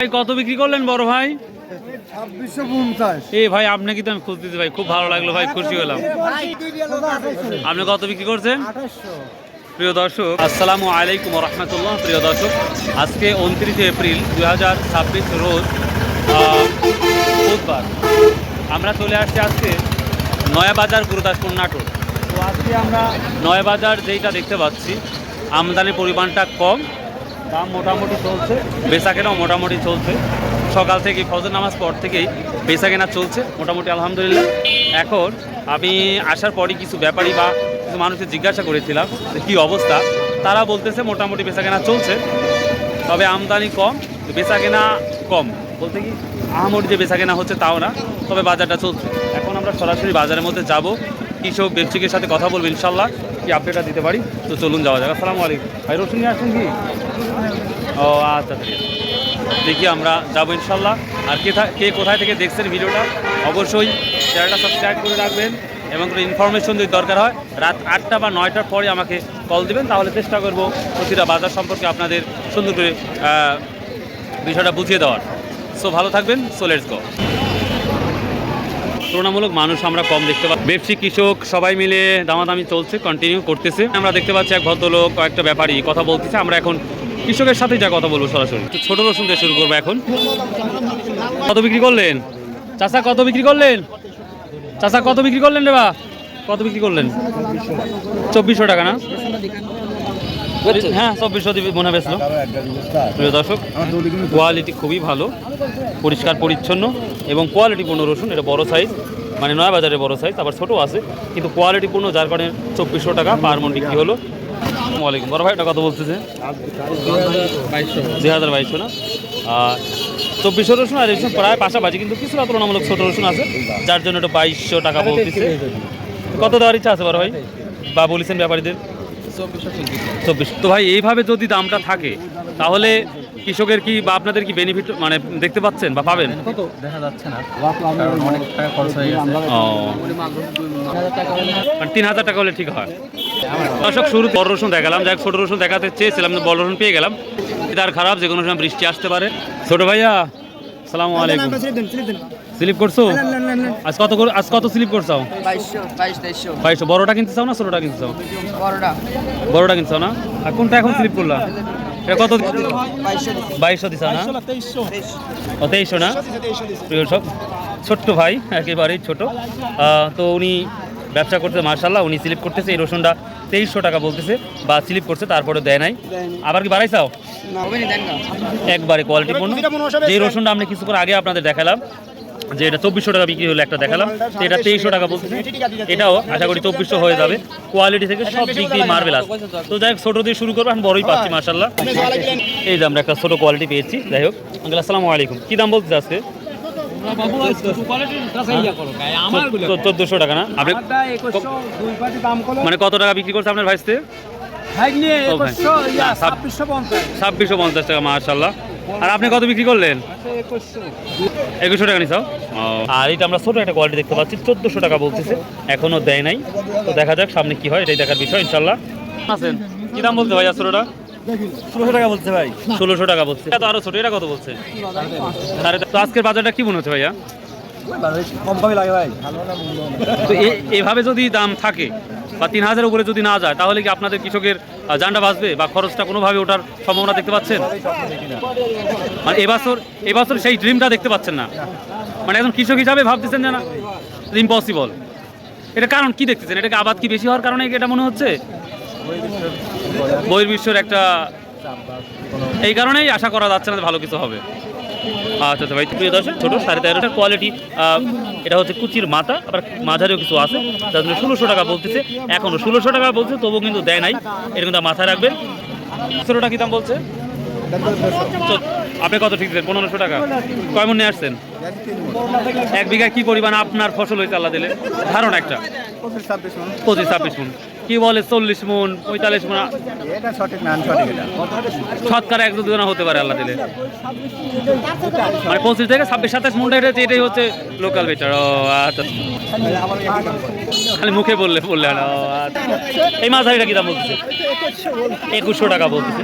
কত বিক্রি করলেন বড় ভাই? 2650। এই ভাই আপনি কি তো আমি খুঁজতেছি ভাই, খুব ভালো লাগলো ভাই, খুশি হলাম। আপনি কত বিক্রি করছেন? 2800। প্রিয় দর্শক আসসালামু আলাইকুম রহমতুল্লাহ। প্রিয় দর্শক আজকে 29 এপ্রিল 2026 রোজ বুধবার। আমরা চলে আসছি আজকে নয়াবাজার গুরুদাসপুর নাটোর। তো আজকে আমরা নয়াবাজার যেইটা দেখতে পাচ্ছি, আমদানির পরিমাণটা কম, দাম মোটামুটি চলছে, বেচাকেনাও মোটামুটি চলছে। সকাল থেকে ফজর নামাজ পর থেকেই বেচাকেনা চলছে মোটামুটি আলহামদুলিল্লাহ। এখন আমি আসার পরই কিছু ব্যাপারী বা কিছু মানুষকে জিজ্ঞাসা করেছিলাম যে কী অবস্থা। তারা বলতেছে মোটামুটি বেচাকেনা চলছে, তবে আমদানি কম, বেচাকেনা কম বলতে কি আহামরি যে বেচাকেনা হচ্ছে তাও না, তবে বাজারটা চলছে। এখন আমরা সরাসরি বাজারের মধ্যে যাব, কৃষক ব্যবসায়ীর সাথে কথা বলবো, ইনশাল্লাহ কি আপডেটটা দিতে পারি। তো চলুন যাওয়া যাক। আসসালামু আলাইকুম ভাই, রসুন নিয়ে আসছেন কি? ও আচ্ছা, দেখি আমরা যাবো ইনশাল্লাহ। আর কে কোথায় থেকে দেখছেন ভিডিওটা অবশ্যই চ্যানেলটা সাবস্ক্রাইব করে রাখবেন, এবং কোনো ইনফরমেশন যদি দরকার হয় রাত 8টা বা 9টার পরে আমাকে কল দেবেন, তাহলে চেষ্টা করব প্রতিটা বাজার সম্পর্কে আপনাদের সুন্দর করে বিষয়টা বুঝিয়ে দেওয়ার। সো ভালো থাকবেন। So let's go. তুলনামূলক মানুষ আমরা কম দেখতে পাচ্ছি, ব্যবসায়ী কৃষক সবাই মিলে দামাদামি চলছে, কন্টিনিউ করতেছে। আমরা দেখতে পাচ্ছি এক ভদ্রলোক কয়েকটা ব্যাপারী কথা বলতেছে। আমরা এখন কৃষকের সাথে যা কথা বলবো সরাসরি। ছোট রসুন দিয়ে শুরু করবো এখন। কত বিক্রি করলেন চাচা? কত বিক্রি করলেন চাচা? কত বিক্রি করলেন রে বা? কত বিক্রি করলেন? 2400 টাকা না? হ্যাঁ 2400 মনে বেচলো। প্রিয় দর্শক কোয়ালিটি খুবই ভালো, পরিষ্কার পরিচ্ছন্ন এবং কোয়ালিটিপূর্ণ রসুন। এটা বড় সাইজ, মানে নয়াবাজারে বড় সাইজ, আবার ছোটো আছে, কিন্তু কোয়ালিটিপূর্ণ, যার কারণে 2400 টাকা পার মন বিক্রি হলো। আসসালামু আলাইকুম বড় ভাই, এটা কত বলতেছে? 2200 না? 2400 রসুন আর রসুন প্রায় পাশাপাশি, কিন্তু কিছুটা তুলনামূলক ছোটো রসুন আছে, যার জন্য এটা 2200 টাকা বলতেছে। কত দেওয়ার ইচ্ছা আছে বড় ভাই বা বলেছেন ব্যাপারীদের? 2400। তো ভাই এইভাবে যদি দামটা থাকে তাহলে কৃষকের কি বা আপনাদের কি বেনিফিট মানে দেখতে পাচ্ছেন বা পাবেন? দেখা যাচ্ছে না, অনেক টাকা খরচ হয়ে গেছে। মানে 3000 টাকা হলে ঠিক হয়। দর্শক শুরু বড় রসুন দেখালাম, যাই ছোট রসুন দেখাতে চেয়েছিলাম, বড় রসুন পেয়ে গেলাম। তার খারাপ, যে কোনো সময় বৃষ্টি আসতে পারে। ছোট ভাইয়া আসসালামু আলাইকুম। স্লিপ করছো? আজ কত স্লিপ করছো? 2200। বড়টা কিনতে চাও না ছোটটা কিনতে চাও? বড়টা কিনতে চাও না? আর কোনটা এখন স্লিপ করলা? এটা কত? 2200 দিছা না? ও 2300 না? প্রিয় সব ছোট্ট ভাই, একেবারেই ছোট। তো উনি ব্যবসা করতে মার্শাল্লাহ, উনি স্লিপ করতেছে। এই রসুনটা 2300 টাকা বলতেছে, বা স্লিপ করছে, তারপরে দেয় নাই। আবার কি বাড়াইছাও? একবারে কোয়ালিটিপূর্ণ। যে রসুনটা আমরা কিছুক্ষণ আগে আপনাদের দেখালাম, যে এটা 2400 টাকা বিক্রি হলো একটা দেখালাম, তো এটা 2300 টাকা বলতেছে। এটাও আশা করি 2400 হয়ে যাবে। কোয়ালিটি থেকে সব দিক দিয়ে মার্বেলাস। তো যাই হোক, ছোটো দিয়ে শুরু করবো, এখন বড়ই পাচ্ছি মার্শাল্লাহ। এই যে আমরা একটা ছোটো কোয়ালিটি পেয়েছি। যাই হোক আঙ্কেল আসসালামু আলাইকুম, কী দাম বলতেছে আজকে? 1400 টাকা না? আপনি মানে কত টাকা বিক্রি করছে আপনার ভাইস্তে? 2650 টাকা মাশাআল্লাহ। আর আপনি কত বিক্রি করলেন? 2100 টাকা নিছাও। আর এটা আমরা ছোট একটা কোয়ালিটি দেখতে পাচ্ছি, 1400 টাকা বলতেছে, এখনো দেয় নাই। তো দেখা যাক সামনে কি হয়, এটাই দেখার বিষয় ইনশাল্লাহ। আছেন কি দাম বলতে ভাইয়া? ছোটটা 1600 টাকা বলছে ভাই। 1600 টাকা বলছে। এটা তো আরো ছোট, এটা কত বলছে? তো আজকের বাজারটা কি মনে হচ্ছে ভাইয়া? কম কমই লাগে ভাই। তো এভাবে যদি দাম থাকে বা 3000 উপরে যদি না যায়, তাহলে কি আপনাদের কৃষকের জানটা বাঁচবে বা খরচটা কোনোভাবে ওঠার সম্ভাবনা দেখতে পাচ্ছেন? মানে এবছর সেই ড্রিমটা দেখতে পাচ্ছেন না, মানে একজন কৃষক হিসাবে ভাবতেছেন যে না ইম্পসিবল। এটা কারণ কি দেখতেছেন? এটাকে আবাদ কি বেশি হওয়ার কারণে এটা মনে হচ্ছে? বহির্বিশ্বের একটা, এই কারণেই আশা করা যাচ্ছে না যে ভালো কিছু হবে। আচ্ছা আচ্ছা ভাই, প্রিয় দর্শক ছোটো 13.5 কোয়ালিটি, এটা হচ্ছে কুচির মাথা, আবার মাঝারিও কিছু আছে, তার জন্য 1600 টাকা বলতেছে। এখনও 1600 টাকা বলছে, তবুও কিন্তু দেয় নাই, এটা কিন্তু মাথায় রাখবেন। 16টা কি দাম বলছে? আপনি কত ঠিক দেন? 1500 টাকা। কয় মন নিয়ে আসছেন? 1 বিঘায় কি পরিমাণ আপনার ফসল হয়েছে আল্লাহ দিলে? ধারণা একটা 25-26 মন। কি বলে 40 মন 45 মন এটা সঠিক না সঠিক এটা শতকরা 1-2 জন হতে পারে আল্লাহ দিলে, মানে 25 থেকে 26-27 মনটা এটাই হচ্ছে লোকাল বেচার। ও আচ্ছা, খালি মুখে বললে না। ও আচ্ছা, এই মাঝারিটা কি দাম বলতেছে? 2100 টাকা বলতেছে।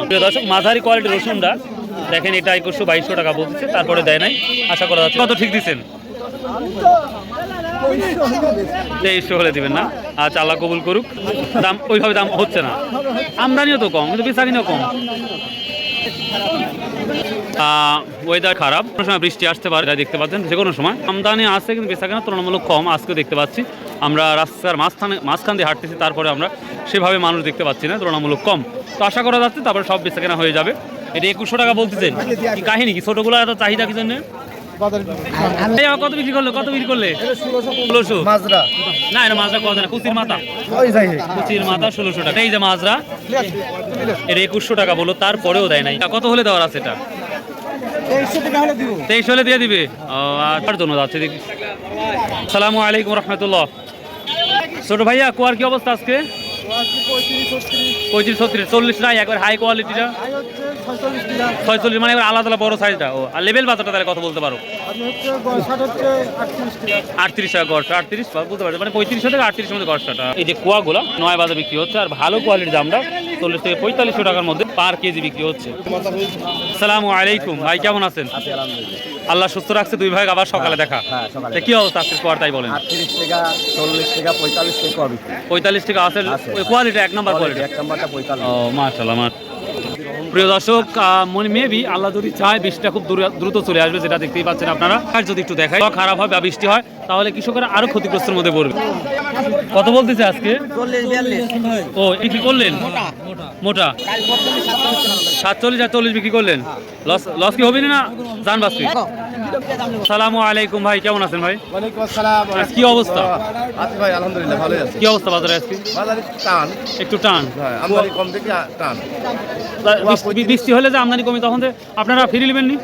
প্রিয় দর্শক, মাঝারি কোয়ালিটির রসুনটা দেখেন, এটা 2100-2200 টাকা বলতেছে, তারপরে দেয় নাই। আশা করা যাচ্ছে কত ঠিক দিচ্ছেন? 2300 হলে দিবেন না? আচ্ছা, আল্লাহ কবুল করুক। দাম ওইভাবে দাম হচ্ছে না, আমদানিও তো কম, কিন্তু বেচাকিনিও কম। ওয়েদার খারাপ, কোনো সময় বৃষ্টি আসতে পারে, যা দেখতে পাচ্ছেন। যে কোনো সময় আমদানি আসছে, কিন্তু বেচাকেনা তুলনামূলক কম। আজকে দেখতে পাচ্ছি আমরা রাস্তার মাঝখান দিয়ে হাঁটতেছি, তারপরে আমরা সেভাবে মানুষ দেখতে পাচ্ছি না, তুলনামূলক কম। তো আশা করা যাচ্ছে তারপরে সব বেচাকেনা হয়ে যাবে। এটা 2100 টাকা বলতেছেন, কি কাহিনী কি? ছোটোগুলো এত চাহিদা কি জন্য? কত বিক্রি করলে? 1600 মাজরা না, এটা মাজরা কত না, কুচির মাথা, কুচির মাথা 1600 টাকা। এই যে মাজরা, এটা 2100 টাকা বলো, তারপরেও দেয় নাই। কত হলে দেওয়ার আছে এটা? 2300 হলে দিয়ে দিবে। তার জন্য যাচ্ছে দেখি। আসসালামু আলাইকুম রহমতুল্লাহ। ছোট ভাইয়া, কুয়ার কি অবস্থা আজকে? 35-36, 40 নাই একবার হাই কোয়ালিটিটা 46, মানে এবার আলাদা বড় সাইজটা। ও আর লেভেল বাজারটা তাহলে কত বলতে পারো? 38 টাকা গড়, 38 বলতে পারছো, মানে 3500 থেকে 38 মধ্যে গড়টা। এই যে কুয়াগুলো নয় বাজার বিক্রি হচ্ছে, আর ভালো কোয়ালিটির দামটা 40 থেকে 4500 টাকার মধ্যে পার কেজি বিক্রি হচ্ছে। আসসালামু আলাইকুম ভাই, কেমন আছেন? আল্লাহ সুস্থ রাখছে, দুই ভাই আবার সকালে দেখা। কি অবস্থা আজকে কুয়ার, তাই বলেন? 38 টাকা 40 টাকা 45 টাকা 45 টাকা আছে ওই কোয়ালিটি, এক নাম্বার কোয়ালিটি। এক নাম্বারটা 45। ও মাশাআল্লাহ। প্রিয় দর্শক, মেবি আল্লাহ যদি চায় বৃষ্টিটা খুব দ্রুত চলে আসবে, যেটা দেখতেই পাচ্ছেন আপনারা। আর যদি একটু দেখায় খারাপ হয় বা বৃষ্টি হয়, তাহলে কৃষকেরা আরো ক্ষতিগ্রস্তের মধ্যে পড়বে। কত বলতেছে আজকে? 40-42। ও বিক্রি করলেন মোটা 47 আর 40 বিক্রি করলেন। লস কি হবে না? জান বাঁচবে। আসসালামু আলাইকুম ভাই, কেমন আছেন ভাই? ওয়ালাইকুম আসসালাম। কি অবস্থা? আছি ভাই, আলহামদুলিল্লাহ ভালোই আছি। কি অবস্থা বাজারে আজকে? বাজারে টান, একটু টান। হ্যাঁ, আমদানি কম থেকে টান। বৃষ্টি হলে যে আমদানি কমে, তখন আপনারা ফিরে নেবেন নি?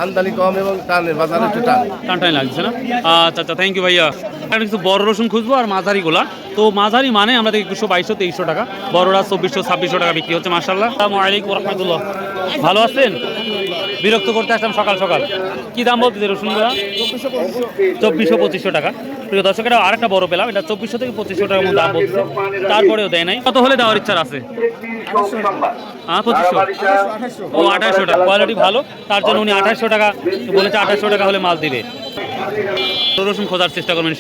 আমদানি কম এবং টানের বাজারে একটু টান টান লাগছে না? আচ্ছা আচ্ছা, থ্যাংক ইউ ভাইয়া। একটা কিছু বড় রসুন খুঁজবো, আর মাঝারিগুলা তো মাঝারি মানে আমরা 2100-2200-2300 টাকা, বড়রা 2400-2600 টাকা বিক্রি হচ্ছে। মাশাআল্লাহ। আসসালামু আলাইকুম রহমতুল্লাহ। ভালো আছেন? বিরক্ত করতে আসলাম সকাল সকাল। কি দাম বলতেছে রসুনগুলা? 2400-2500 টাকা। প্রিয় দর্শকেরা, আরেকটা বড় পেলাম, এটা 2400 থেকে 2500 টাকার মধ্যে দাম বলছে, তারপরেও দেয় নাই। কত হলে দেওয়ার ইচ্ছা আছে? 2500। ও 2800 টাকা, কোয়ালিটি ভালো, তার জন্য উনি 2800 টাকা বলেছে। 2800 টাকা হলে মাল দিবে। রসুন খোঁজার চেষ্টা করবেন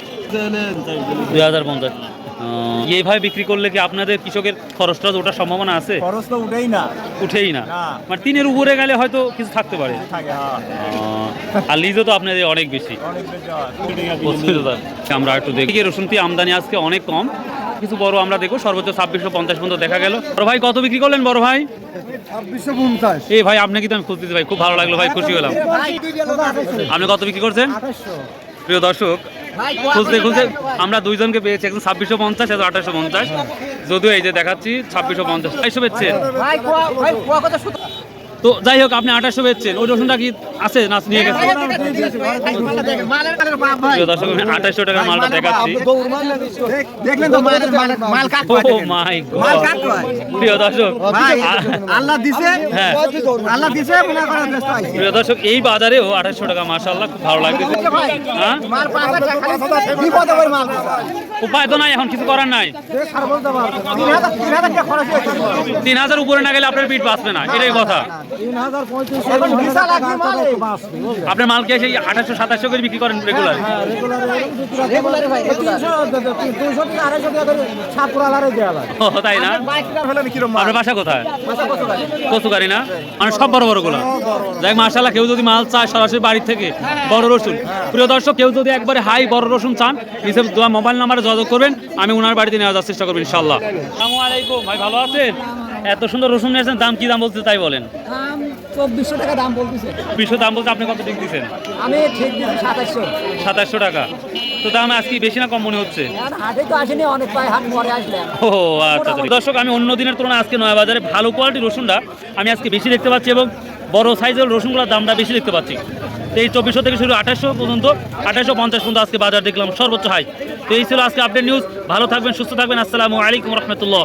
2050। এইভাবে বিক্রি করলে কি আপনাদের কৃষকের খরচটা ওঠার সম্ভাবনা আছে? খরচ তো উঠেই না, মানে 3-এর উপরে গেলে হয়তো কিছু থাকতে পারে। আর লিজও তো আপনাদের অনেক বেশি। আমরা একটু দেখি রসুনটি আমদানি আজকে অনেক কম, কিছু বড় আমরা দেখো সর্বোচ্চ 2650 পর্যন্ত দেখা গেল। বড় ভাই কত বিক্রি করলেন? বড় ভাই 2650। এই ভাই আপনাকে তো আমি খুঁজতেছি ভাই, খুব ভালো লাগলো ভাই, খুশি হলাম। আপনি কত বিক্রি করছেন? প্রিয় দর্শক, খুঁজতে আমরা দুইজনকে পেয়েছি, একজন 2650, একজন 2850। যদিও এই যে দেখাচ্ছি 2650, 2800 বেচছেন। তো যাই হোক, আপনি 2800 বেচছেন, ওই রসুনটা কি আছে না নিয়ে গেছে? প্রিয় দর্শক, আমি 2800 টাকার মালটা দেখাচ্ছি। Oh my God! প্রিয় দর্শক, আল্লাহ দিছে, হ্যাঁ আল্লাহ দিছে মনে করেন। প্রিয় দর্শক, এই বাজারেও 2800 টাকা, মাশাআল্লাহ, খুব ভালো লাগতেছে। হ্যাঁ, উপায় তো নাই, এখন কিছু করার নাই। 3000 উপরে না গেলে আপনার পিঠ বাঁচবে না, এটাই কথা। আপনার মালকে সেই 2800-2700 করে বিক্রি করেন রেগুলার? তাই না? আপনার বাসা কোথায়? কচুকারি না? মানে সব বড় বড় গুলা। দেখ মাশাআল্লাহ, কেউ যদি মাল চায় সরাসরি বাড়ি থেকে বড় রসুন। প্রিয় দর্শক, কেউ যদি একবারে হাই বড় রসুন চান, নিচে মোবাইল নাম্বারে যোগাযোগ করবেন, আমি ওনার বাড়িতে নেওয়ার চেষ্টা করবো ইনশাল্লাহ। আসসালামু আলাইকুম ভাই, ভালো আছেন? এত সুন্দর রসুন নিয়েছেন, দাম কি দাম বলছে তাই বলেন? 2400 টাকা দাম বলতেছে। 200 দাম বলতে, আপনি কত ঠিক দিচ্ছেন? আমি ঠিক দিচ্ছি 2700। 2700 টাকা। তো দাম আজকে বেশি না কম মনে হচ্ছে? হাটে তো আসেনি, অনেক পায়ে হাট পরে আসলাম। ও আচ্ছা আচ্ছা। দর্শক, আমি অন্য দিনের তুলনায় আজকে নয়া বাজারে ভালো কোয়ালিটির রসুনটা আমি আজকে বেশি দেখতে পাচ্ছি, এবং বড় সাইজের রসুনগুলোর দামটা বেশি দেখতে পাচ্ছি। তো এই 2400 থেকে শুরু 2800 পর্যন্ত, 2850 পর্যন্ত আজকে বাজার দেখলাম সর্বোচ্চ হাই। তো এই ছিল আজকে আপডেট নিউজ। ভালো থাকবেন, সুস্থ থাকবেন। আসসালামু আলাইকুম রহমতুল্লাহ।